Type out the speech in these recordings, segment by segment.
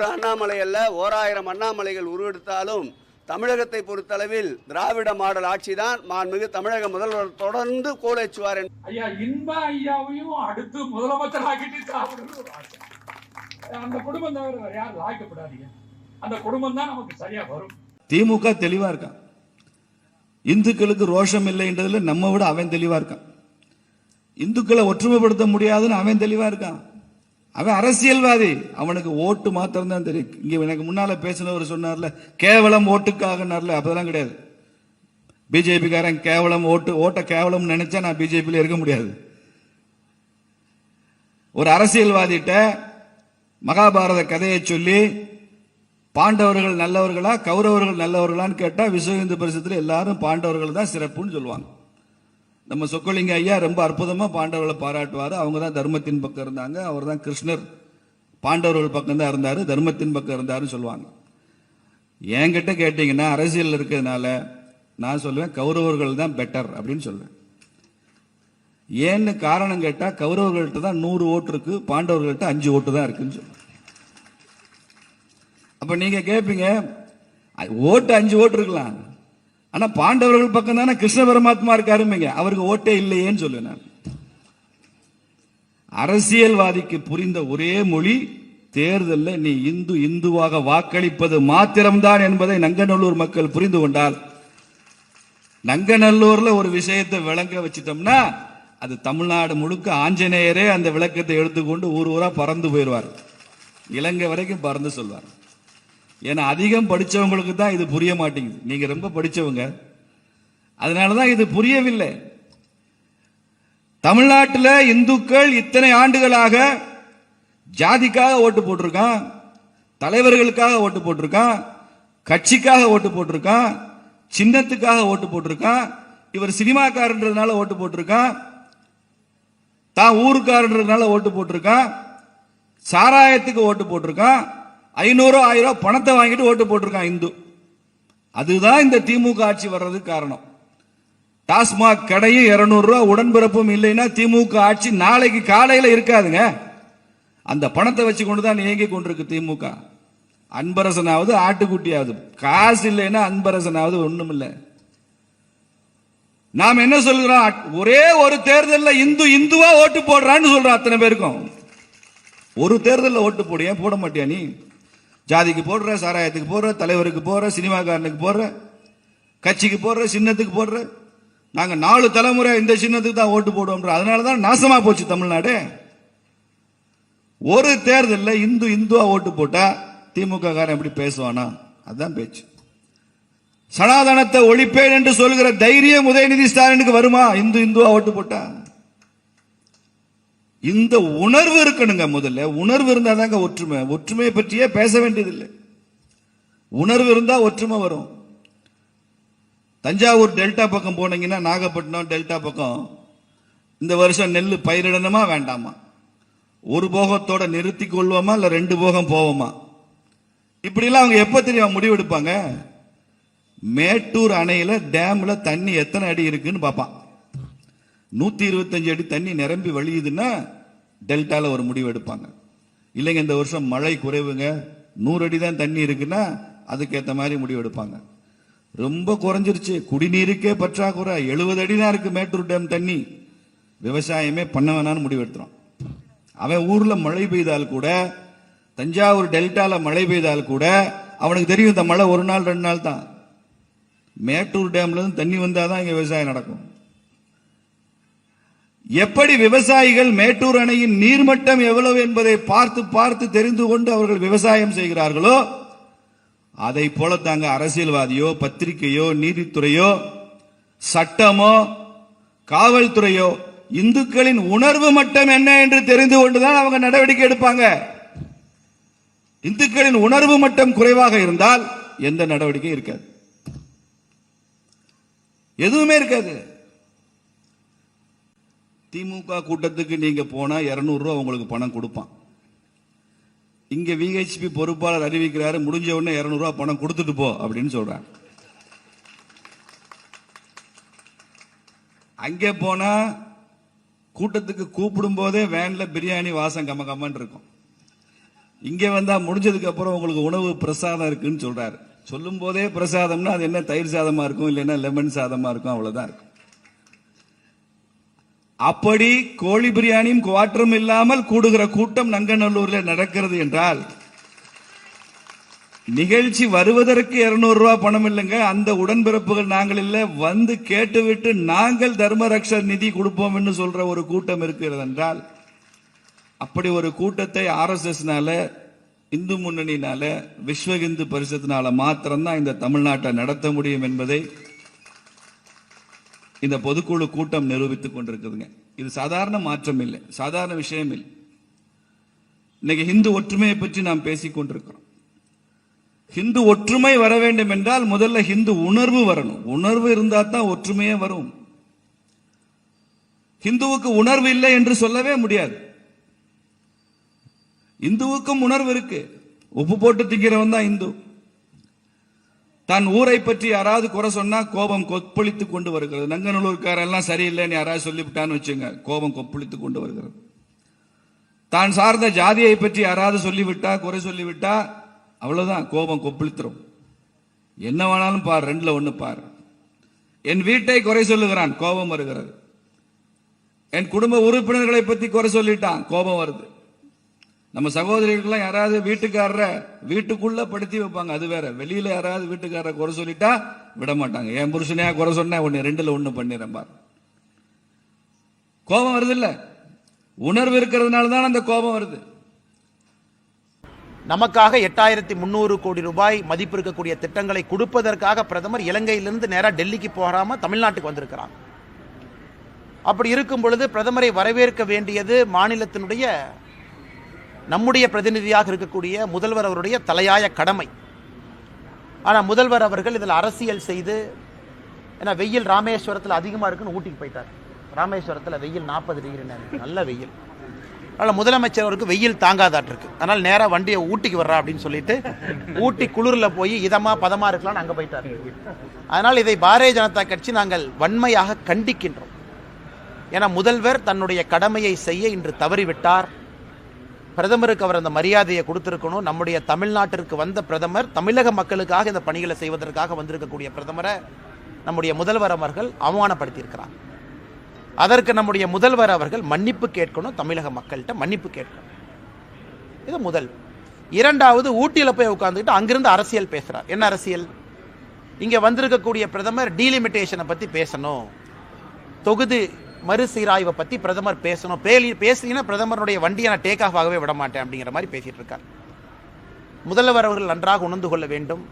ஒரு அண்ணாமலை அல்ல, 1000 அண்ணாமலைகள் உருவெடுத்தாலும் தமிழகத்தை பொறுத்தளவில் திராவிட மாடல் ஆட்சிதான் மாண்புமிகு தமிழக முதல்வர் தொடர்ந்து கோலேச்சுவார். ஐயா இன்பா ஐயாவையும் அடுத்து முதலமைச்சர் ஆக்கிட்டு அந்த குடும்பம் தவிர வேற யாரும் ஆக்கப்படாதீங்க. அந்த குடும்பம் தான் நமக்கு சரியா வரும். திமுக தெளிவா இருக்கான். இந்துக்களுக்கு ரோஷம் இல்லைன்றதுல நம்ம விட அவன் தெளிவா இருக்கான். இந்துக்களை ஒற்றுமைப்படுத்த முடியாதுன்னு அவன் தெளிவா இருக்கான். அவன் அரசியல்வாதி, அவனுக்கு ஓட்டு மாத்திரம் தான் தெரியும். இங்க எனக்கு முன்னால பேசினவர் சொன்னார்ல, கேவலம் ஓட்டுக்காகனார்ல, அப்பதான் கிடையாது. பிஜேபி காரன் கேவலம் ஓட்ட கேவலம் நினைச்சா நான் பிஜேபியில இருக்க முடியாது. ஒரு அரசியல்வாதிட்ட மகாபாரத கதையை சொல்லி பாண்டவர்கள் நல்லவர்களா கௌரவர்கள் நல்லவர்களான்னு கேட்டா விஸ்வ இந்து பரிஷத்துல எல்லாரும் பாண்டவர்கள் தான் சிறப்புன்னு சொல்லுவாங்க. நம்ம சொக்கலிங்க ஐயா ரொம்ப அற்புதமா பாண்டவர்களை பாராட்டுவாரு. அவங்க தான் தர்மத்தின் பக்கம் இருந்தாங்க, அவர் தான் கிருஷ்ணர் பாண்டவர்கள் பக்கம் தான் இருந்தாரு, தர்மத்தின் பக்கம் இருந்தாருன்னு சொல்லுவாங்க. என்கிட்ட கேட்டீங்கன்னா அரசியல் இருக்கிறதுனால நான் சொல்லுவேன் கௌரவர்கள் தான் பெட்டர் அப்படின்னு சொல்லுவேன். ஏன்னு காரணம் கேட்டா கௌரவர்கள்ட்ட தான் 100 ஓட்டு இருக்கு, பாண்டவர்கள்ட்ட 5 ஓட்டு தான் இருக்குன்னு சொல்லுவேன். அப்ப நீங்க கேட்பீங்க ஓட்டு 5 ஓட்டு இருக்கலாம், ஆனா பாண்டவர்கள் பக்கம் தானே கிருஷ்ண பரமாத்மா இருக்காருங்க, அவருக்கு ஓட்டே இல்லையேன்னு சொல்லுவேன் நான். அரசியல்வாதிக்கு புரிந்த ஒரே மொழி தேர்தலில் நீ இந்துவாக வாக்களிப்பது மாத்திரம்தான் என்பதை நங்கநல்லூர் மக்கள் புரிந்து கொண்டால், நங்கநல்லூர்ல ஒரு விஷயத்தை விளங்க வச்சிட்டோம்னா அது தமிழ்நாடு முழுக்க ஆஞ்சநேயரே அந்த விளக்கத்தை எடுத்துக்கொண்டு ஊர் ஊரா பறந்து போயிடுவார், இலங்கை வரைக்கும் பறந்து சொல்வார். ஏன்னா அதிகம் படிச்சவங்களுக்கு தான் இது புரிய மாட்டேங்குது. நீங்க ரொம்ப படிச்சவங்க, அதனாலதான் இது புரியவில்லை. தமிழ்நாட்டில் இந்துக்கள் இத்தனை ஆண்டுகளாக ஜாதிக்காக ஓட்டு போட்டிருக்கான், தலைவர்களுக்காக ஓட்டு போட்டிருக்கான், கட்சிக்காக ஓட்டு போட்டிருக்கான், சின்னத்துக்காக ஓட்டு போட்டிருக்கான், இவர் சினிமாக்காரன்றதுனால ஓட்டு போட்டிருக்கான், தான் ஊருக்காரன்றதுனால ஓட்டு போட்டிருக்கான், சாராயத்துக்கு ஓட்டு போட்டிருக்கான், 500 1000 பணத்தை வாங்கிட்டு ஓட்டு போட்டிருக்கான் இந்து. அதுதான் இந்த திமுக ஆட்சி வர்றதுக்கு காரணம். டாஸ்மாக் கடையும் 200 ரூபாய் உடன்பிறப்பும் இல்லைன்னா திமுக ஆட்சி நாளைக்கு காலையில இருக்காதுங்க. அந்த பணத்தை வச்சு கொண்டுதான் இயங்கி கொண்டிருக்கு திமுக. அன்பரசனாவது ஆட்டுக்குட்டியாவது, காசு இல்லைன்னா அன்பரசனாவது ஒண்ணும் இல்லை. நாம் என்ன சொல்கிறோம், ஒரே ஒரு தேர்தலில் இந்துவா ஓட்டு போடுறான்னு சொல்றோம். அத்தனை பேருக்கும் ஒரு தேர்தலில் ஓட்டு போடு, ஏன் போட மாட்டியா நீ? ஜாதிக்கு போடுற, சாராயத்துக்கு போடுற, தலைவருக்கு போடுற, சினிமாக்காரனுக்கு போடுற, கட்சிக்கு போடுற, சின்னத்துக்கு போடுற. நாங்க 4 தலைமுறை இந்த சின்னத்துக்கு தான் ஓட்டு போடுவோம். அதனாலதான் நாசமா போச்சு தமிழ்நாடு. ஒரு தேர்தலில் இந்துவா ஓட்டு போட்டா திமுக காரன் எப்படி பேசுவானா? அதுதான் பேச்சு. சனாதனத்தை ஒழிப்பேன் என்று சொல்கிற தைரியம் உதயநிதி ஸ்டாலினுக்கு வருமா இந்துவா ஓட்டு போட்டா? இந்த உணர்வு இருக்கணுங்க. முதல்ல உணர்வு இருந்தா தாங்க ஒற்றுமை. ஒற்றுமையை பற்றியே பேச வேண்டியதில்லை. உணர்வு இருந்தா ஒற்றுமை வரும். தஞ்சாவூர் டெல்டா பக்கம் போனீங்கன்னா, நாகப்பட்டினம் டெல்டா பக்கம் இந்த வருஷம் நெல் பயிரிடணுமா வேண்டாமா, ஒரு போகத்தோட நிறுத்தி கொள்வோமா இல்ல 2 போகம் போவோமா, இப்படிலாம் அவங்க எப்ப தெரியுமா முடிவெடுப்பாங்க? மேட்டூர் அணையில டேம்ல தண்ணி எத்தனை அடி இருக்குன்னு பார்ப்பான். 125 அடி தண்ணி நிரம்பி வழியுதுன்னா டெல்டால ஒரு முடிவு எடுப்பாங்க. இல்லைங்க இந்த வருஷம் மழை குறைவுங்க, 100 அடி தான் தண்ணி இருக்குன்னா அதுக்கேற்ற மாதிரி முடிவு எடுப்பாங்க. ரொம்ப குறைஞ்சிருச்சு, குடிநீருக்கே பற்றாக்குறை, 70 அடி தான் இருக்கு மேட்டூர் டேம் தண்ணி, விவசாயமே பண்ண வேணான்னு முடிவு எடுத்துறான். அவன் ஊர்ல மழை பெய்தால் கூட, தஞ்சாவூர் டெல்டால மழை பெய்தால் கூட அவனுக்கு தெரியும் இந்த மழை 1 நாள் 2 நாள் தான். மேட்டூர் டேம்ல இருந்து தண்ணி வந்தாதான் இங்க விவசாயம் நடக்கும். எப்படி விவசாயிகள் மேட்டூர் அணையின் நீர்மட்டம் எவ்வளவு என்பதை பார்த்து பார்த்து தெரிந்து கொண்டு அவர்கள் விவசாயம் செய்கிறார்களோ, அதை போல தாங்க அரசியல்வாதியோ, பத்திரிகையோ, நீதித்துறையோ, சட்டமோ, காவல்துறையோ இந்துக்களின் உணர்வு மட்டம் என்ன என்று தெரிந்து கொண்டுதான் அவங்க நடவடிக்கை எடுப்பாங்க. இந்துக்களின் உணர்வு மட்டம் குறைவாக இருந்தால் எந்த நடவடிக்கையும் இருக்காது, எதுவுமே இருக்காது. திமுக கூட்டத்துக்கு நீங்க போனா 200 ரூபாய் உங்களுக்கு பணம் கொடுப்பான். இங்க விஹெச்பி பொறுப்பாளர் அறிவிக்கிறாரு, முடிஞ்ச உடனே 200 ரூபாய் பணம் கொடுத்துட்டு போ அப்படின்னு சொல்றாங்க. அங்கே போனா கூட்டத்துக்கு கூப்பிடும் போதே வேன்ல பிரியாணி வாசம் கம கமன்னு இருக்கும். இங்கே வந்தா முடிஞ்சதுக்கு அப்புறம் உங்களுக்கு உணவு பிரசாதம் இருக்குன்னு சொல்றாரு. சொல்லும் போதே பிரசாதம்னா அது என்ன தயிர் சாதமா இருக்கும், இல்லைன்னா லெமன் சாதமா இருக்கும், அவ்வளவுதான் இருக்கும். அப்படி கோழி பிரியாணியும் குவாட்டரும் இல்லாமல் கூடுகிற கூட்டம் நங்கநல்லூர்ல நடக்கிறது என்றால், நிகழ்ச்சி வருவதற்கு 200 ரூபாய் பணம் இல்லைங்க, அந்த உடன்பிறப்புகள் நாங்கள் இல்ல, வந்து கேட்டுவிட்டு நாங்கள் தர்மரக்ஷர் நிதி கொடுப்போம் என்று சொல்ற ஒரு கூட்டம் இருக்கிறது என்றால், அப்படி ஒரு கூட்டத்தை RSSனால, இந்து முன்னணினால, விஸ்வ இந்து பரிஷத்தினால மாத்திரம்தான் இந்த தமிழ்நாட்டை நடத்த முடியும் என்பதை இந்த பொதுக்குழு கூட்டம் நிரூபித்துக் கொண்டிருக்குதுங்க. இது சாதாரண மாற்றம் இல்லை, சாதாரண விஷயம் இல்லை. இன்னைக்கு இந்து ஒற்றுமையை பற்றி நாம் பேசிக் கொண்டிருக்கிறோம். ஹிந்து ஒற்றுமை வர வேண்டும் என்றால் முதல்ல ஹிந்து உணர்வு வரணும். உணர்வு இருந்தா தான் ஒற்றுமையே வரும். ஹிந்துவுக்கு உணர்வு இல்லை என்று சொல்லவே முடியாது. இந்துவுக்கும் உணர்வு இருக்கு. உப்பு போட்டு திங்கிறவன் தான் இந்து. தன் ஊரை பற்றி யாராவது குறை சொன்னா கோபம் கொப்பளித்துக் கொண்டு வருகிறது. நங்கநல்லூர்காரெல்லாம் சரியில்லைன்னு யாராவது சொல்லிவிட்டான்னு வச்சுங்க, கோபம் கொப்பளித்துக் கொண்டு வருகிறது. தான் சார்ந்த ஜாதியை பற்றி யாராவது சொல்லிவிட்டா, குறை சொல்லிவிட்டா, அவ்வளவுதான், கோபம் கொப்பளித்துரும். என்ன வேணாலும் பார், 2ல 1 பார். என் வீட்டை குறை சொல்லுகிறான், கோபம் வருகிறது. என் குடும்ப உறுப்பினர்களை பற்றி குறை சொல்லிட்டான், கோபம் வருது. நம்ம சகோதரிகள்லாம் யாராவது வீட்டுக்காரர வீட்டுக்குள்ள படுத்தி வைப்பாங்க, அது வேற. வெளியில யாராவது வீட்டுக்காரரை குறை சொல்லிட்டா விட மாட்டாங்க. என் புருஷனையா குறை சொன்ன 2ல 1 பண்ணிடுறேன் பார். கோபம் வருது இல்ல, உணர்வு இருக்கிறதுனால தான் அந்த கோபம் வருது. நமக்காக 8300 கோடி ரூபாய் மதிப்பு இருக்கக்கூடிய திட்டங்களை கொடுப்பதற்காக பிரதமர் இலங்கையிலிருந்து நேராக டெல்லிக்கு போகாம தமிழ்நாட்டுக்கு வந்திருக்கிறார். அப்படி இருக்கும் பொழுது பிரதமரை வரவேற்க வேண்டியது மாநிலத்தினுடைய, நம்முடைய பிரதிநிதியாக இருக்கக்கூடிய முதல்வர் அவருடைய தலையாய கடமை. ஆனால் முதல்வர் அவர்கள் இதில் அரசியல் செய்து, ஏன்னா வெயில் ராமேஸ்வரத்தில் அதிகமாக இருக்குன்னு ஊட்டிக்கு போயிட்டார். ராமேஸ்வரத்தில் வெயில் 40 டிகிரி, நல்ல வெயில். அதனால் முதலமைச்சர் அவருக்கு வெயில் தாங்காதாட்டு இருக்கு. அதனால் நேராக வண்டியை ஊட்டிக்கு வர்றா அப்படின்னு சொல்லிட்டு ஊட்டி குளிரில் போய் இதமாக பதமாக இருக்கலாம்னு அங்கே போயிட்டார். அதனால் இதை பாரதிய ஜனதா கட்சி நாங்கள் வன்மையாக கண்டிக்கின்றோம். ஏன்னா முதல்வர் தன்னுடைய கடமையை செய்ய இன்று தவறிவிட்டார். பிரதமருக்கு அவர் அந்த மரியாதையை கொடுத்திருக்கணும். நம்முடைய தமிழ்நாட்டிற்கு வந்த பிரதமர், தமிழக மக்களுக்காக இந்த பணிகளை செய்வதற்காக வந்திருக்கக்கூடிய பிரதமரை நம்முடைய முதல்வர் அவர்கள் அவமானப்படுத்தியிருக்கிறார். அதற்கு நம்முடைய முதல்வர் அவர்கள் மன்னிப்பு கேட்கணும், தமிழக மக்கள்கிட்ட மன்னிப்பு கேட்கணும். இது முதல். இரண்டாவது, ஊட்டியில் போய் உட்கார்ந்துக்கிட்டு அங்கிருந்து அரசியல் பேசுறார். என்ன அரசியல்? இங்க வந்திருக்கக்கூடிய பிரதமர் டீலிமிட்டேஷனை பத்தி பேசணும், தொகுதி மறுசீராய்வை பத்தி பிரதமர் பேசணும். பேசினா பிரதமருடைய வண்டியை நான் டேக் ஆஃப் ஆகவே விட மாட்டேன் அப்படிங்கிற மாதிரி பேசிட்டு இருக்கார். முதல்வர் அவர்கள் நன்றாக உணர்ந்து கொள்ள வேண்டும்.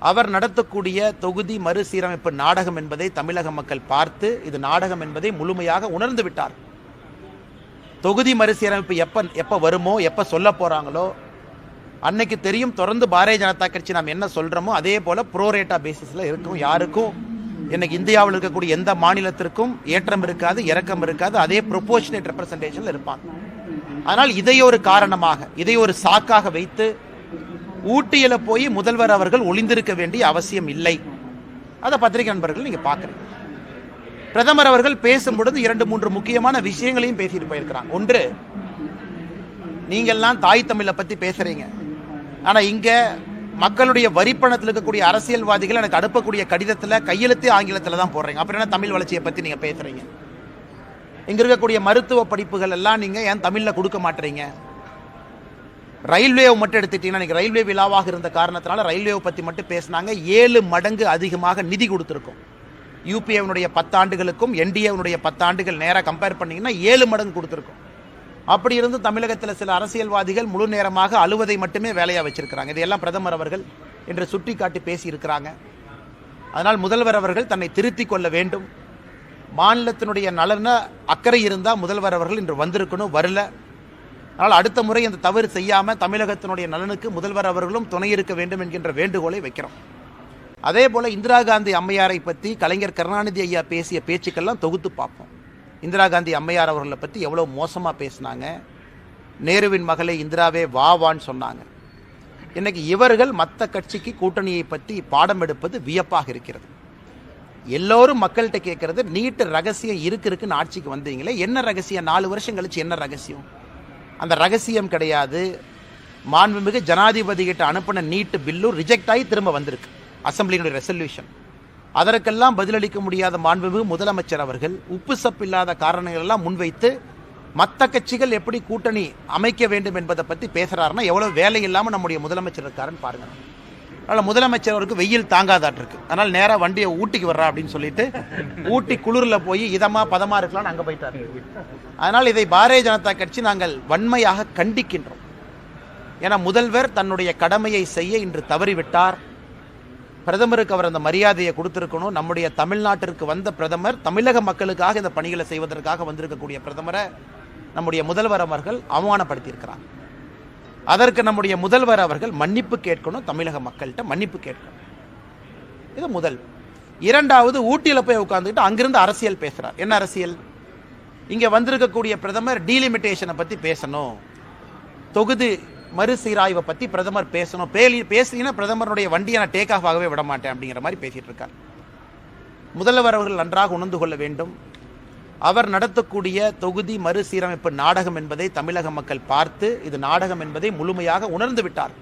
அவர் நடத்தக்கூடிய தொகுதி மறுசீரமைப்பு நாடகம் என்பதை தமிழக மக்கள் பார்த்து, இது நாடகம் என்பதை முழுமையாக உணர்ந்து விட்டார். தொகுதி மறுசீரமைப்பு எப்ப வருமோ, எப்ப சொல்ல போறாங்களோ அன்னைக்கு தெரியும். தொடர்ந்து பாரதிய ஜனதா கட்சி நாம் என்ன சொல்றோமோ அதே போல ப்ரோரேட்டா பேசிஸ்ல இருக்கும். யாருக்கும் இன்னைக்கு இந்தியாவில் இருக்கக்கூடிய எந்த மாநிலத்திற்கும் ஏற்றம் இருக்காது, இறக்கம் இருக்காது. அதே ப்ரொபோர்ஷனேட் ரெப்ரசன்டேஷன்ல இருப்பாங்க. ஆனால் இதை ஒரு காரணமாக, இதை ஒரு சாக்காக வைத்து ஊட்டியில போய் முதல்வர் அவர்கள் ஒளிந்திருக்க வேண்டிய அவசியம் இல்லை. அதை பத்திரிகை நண்பர்கள் நீங்க பாக்குறீங்க. பிரதமர் அவர்கள் பேசும்பொழுது 2-3 முக்கியமான விஷயங்களையும் பேசிட்டு போயிருக்கிறாங்க. ஒன்று, நீங்கள்லாம் தாய் தமிழை பத்தி பேசுறீங்க, ஆனா இங்க மக்களுடைய வரிப்பணத்தில் இருக்கக்கூடிய அரசியல்வாதிகள் எனக்கு அனுப்பக்கூடிய கடிதத்துல கையெழுத்து ஆங்கிலத்துல தான் போடுறீங்க. அப்புறம் என்ன தமிழ் வளர்ச்சியை பத்தி நீங்க பேசுறீங்க? இங்க இருக்கக்கூடிய மருத்துவ படிப்புகள் எல்லாம் நீங்க ஏன் தமிழ்ல கொடுக்க மாட்டீங்க? ரயில்வே மட்டும் எடுத்துட்டீங்கன்னா, ரயில்வே விழாவாக இருந்த காரணத்தினால ரயில்வே பத்தி மட்டும் பேசினாங்க. 7 மடங்கு அதிகமாக நிதி கொடுத்திருக்கும். யூபிஏனுடைய 10 ஆண்டுகளுக்கும் என்டிஏனுடைய 10 ஆண்டுகள் நேராக கம்பேர் பண்ணீங்கன்னா 7 மடங்கு கொடுத்திருக்கும். அப்படி இருந்து தமிழகத்தில் சில அரசியல்வாதிகள் முழு நேரமாக அலுவதை மட்டுமே வேலையா வச்சிருக்கிறாங்க. இதையெல்லாம் பிரதமர் அவர்கள் இன்று சுட்டி காட்டி பேசி இருக்கிறாங்க. அதனால் முதல்வர் அவர்கள் தன்னை திருத்திக் கொள்ள வேண்டும். மாநிலத்தினுடைய நலன அக்கறை இருந்தால் முதல்வர் அவர்கள் இன்று வந்திருக்கணும், வரல. அதனால் அடுத்த முறை அந்த தவறு செய்யாம தமிழகத்தினுடைய நலனுக்கு முதல்வர் அவர்களும் துணை இருக்க வேண்டும் என்கின்ற வேண்டுகோளை வைக்கிறோம். அதே போல இந்திரா காந்தி அம்மையாரை பற்றி கலைஞர் கருணாநிதி ஐயா பேசிய பேச்சுக்கெல்லாம் தொகுத்து பார்ப்போம். இந்திரா காந்தி அம்மையார் அவர்களை பற்றி எவ்வளோ மோசமாக பேசினாங்க. நேருவின் மகளை இந்திராவே வான்னு சொன்னாங்க. இன்னைக்கு இவர்கள் மற்ற கட்சிக்கு கூட்டணியை பற்றி பாடம் எடுப்பது வியப்பாக இருக்கிறது. எல்லோரும் மக்கள்கிட்ட கேட்கறது, நீட்டு ரகசியம் இருக்குன்னு ஆட்சிக்கு வந்தீங்களே, என்ன ரகசியம்? 4 வருஷம் கழிச்சு என்ன ரகசியம்? அந்த ரகசியம் கிடையாது. மாண்புமிகு ஜனாதிபதி கிட்ட அனுப்பின நீட் பில்லும் ரிஜெக்ட் ஆகி திரும்ப வந்திருக்கு அசம்பிளியினுடைய ரெசல்யூஷன். அதற்கெல்லாம் பதிலளிக்க முடியாத மாண்புமிகு முதலமைச்சர் அவர்கள் உப்பு சப்பு இல்லாத காரணங்கள் எல்லாம் முன்வைத்து மற்ற கட்சிகள் எப்படி கூட்டணி அமைக்க வேண்டும் என்பதை பற்றி பேசுறாருன்னா எவ்வளவு வேலை இல்லாமல் நம்முடைய முதலமைச்சர் இருக்காருன்னு பாருங்க. அதனால் முதலமைச்சர் அவருக்கு வெயில் தாங்காதாட்டு இருக்கு. அதனால் நேராக வண்டியை ஊட்டிக்கு வர்றா அப்படின்னு சொல்லிட்டு ஊட்டி குளிரில் போய் இதமாக பதமாக இருக்கலாம்னு அங்கே போயிட்டார். அதனால் இதை பாரதிய ஜனதா கட்சி நாங்கள் வன்மையாக கண்டிக்கின்றோம். ஏன்னா முதல்வர் தன்னுடைய கடமையை செய்ய இன்று தவறிவிட்டார். பிரதமருக்கு அவர் அந்த மரியாதையை கொடுத்திருக்கணும். நம்முடைய தமிழ்நாட்டிற்கு வந்த பிரதமர் தமிழக மக்களுக்காக இந்த பணிகளை செய்வதற்காக வந்திருக்கக்கூடிய பிரதமரை நம்முடைய முதல்வர் அவர்கள் அவமானப்படுத்தியிருக்கிறார். அதற்கு நம்முடைய முதல்வர் அவர்கள் மன்னிப்பு கேட்கணும், தமிழக மக்கள்கிட்ட மன்னிப்பு கேட்கணும். இது முதல். இரண்டாவது, ஊட்டியில் போய் உட்கார்ந்துக்கிட்டு அங்கிருந்து அரசியல் பேசுறார். என்ன அரசியல்? இங்க வந்திருக்கக்கூடிய பிரதமர் டீலிமிட்டேஷனை பத்தி பேசணும், தொகுதி மறுசீராய்வை பத்தி பிரதமர் பேசணும். பேசினா பிரதமருடைய வண்டியை நான் டேக் ஆஃப் ஆகவே விட மாட்டேன் அப்படிங்கிற மாதிரி பேசிட்டு இருக்கார். முதல்வர் அவர்கள் நன்றாக உணர்ந்து கொள்ள வேண்டும். அவர் நடத்தக்கூடிய தொகுதி மறுசீரமைப்பு நாடகம் என்பதை தமிழக மக்கள் பார்த்து இது நாடகம் என்பதை முழுமையாக உணர்ந்து விட்டார்.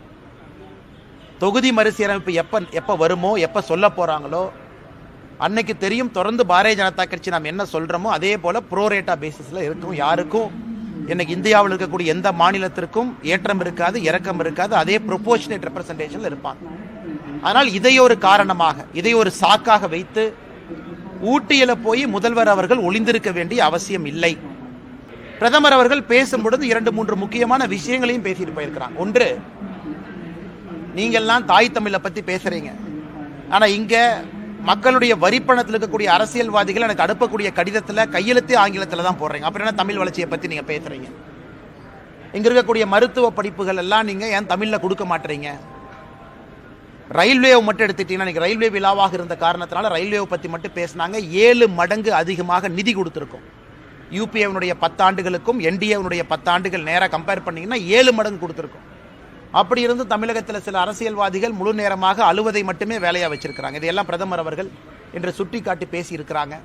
தொகுதி மறுசீரமைப்பு எப்ப வருமோ, எப்ப சொல்ல போறாங்களோ அன்னைக்கு தெரியும். தொடர்ந்து பாரதிய ஜனதா கட்சி நாம் என்ன சொல்றோமோ அதே போல ப்ரோரேட்டா பேசிஸ்ல இருக்கும். யாருக்கும் இன்னைக்கு இந்தியாவில் இருக்கக்கூடிய எந்த மாநிலத்திற்கும் ஏற்றம் இருக்காது, இறக்கம் இருக்காது. அதே ப்ரொபோர்ஷனேட் ரெப்ரசன்டேஷன்ல இருப்பாங்க. ஆனால் இதை ஒரு காரணமாக, இதை ஒரு சாக்காக வைத்து ஊட்டியில போய் முதல்வர் அவர்கள் ஒளிந்திருக்க வேண்டிய அவசியம் இல்லை. பிரதமர் அவர்கள் பேசும்பொழுது 2-3 முக்கியமான விஷயங்களையும் பேசிட்டு போயிருக்கிறாங்க. ஒன்று, நீங்கள்லாம் தாய் தமிழை பத்தி பேசுறீங்க, ஆனா இங்க மக்களுடைய வரிப்பணத்தில் இருக்கக்கூடிய அரசியல்வாதிகள் எனக்கு அனுப்பக்கூடிய கடிதத்தில் கையெழுத்தே ஆங்கிலத்தில் தான் போடுறீங்க. அப்புறம் என்ன தமிழ் வளர்ச்சியை பற்றி நீங்கள் பேசுகிறீங்க? இங்கே இருக்கக்கூடிய மருத்துவ படிப்புகள் எல்லாம் நீங்கள் ஏன் தமிழில் கொடுக்க மாட்டீங்க? ரயில்வேவை மட்டும் எடுத்துட்டீங்கன்னா, இன்னைக்கு ரயில்வே விழாவாக இருந்த காரணத்தினால ரயில்வேவை பற்றி மட்டும் பேசினாங்க. 7 மடங்கு அதிகமாக நிதி கொடுத்துருக்கோம். யூபிஏனுடைய 10 ஆண்டுகளுக்கும் என்டிஏனுடைய 10 ஆண்டுகள் நேராக கம்பேர் பண்ணிங்கன்னா 7 மடங்கு கொடுத்துருக்கோம். அப்படி இருந்து தமிழகத்தில் சில அரசியல்வாதிகள் முழு நேரமாக அழுவதை மட்டுமே வேலையாக வச்சிருக்கிறாங்க. இதையெல்லாம் பிரதமர் அவர்கள் இன்று சுட்டி காட்டி பேசி இருக்கிறாங்க.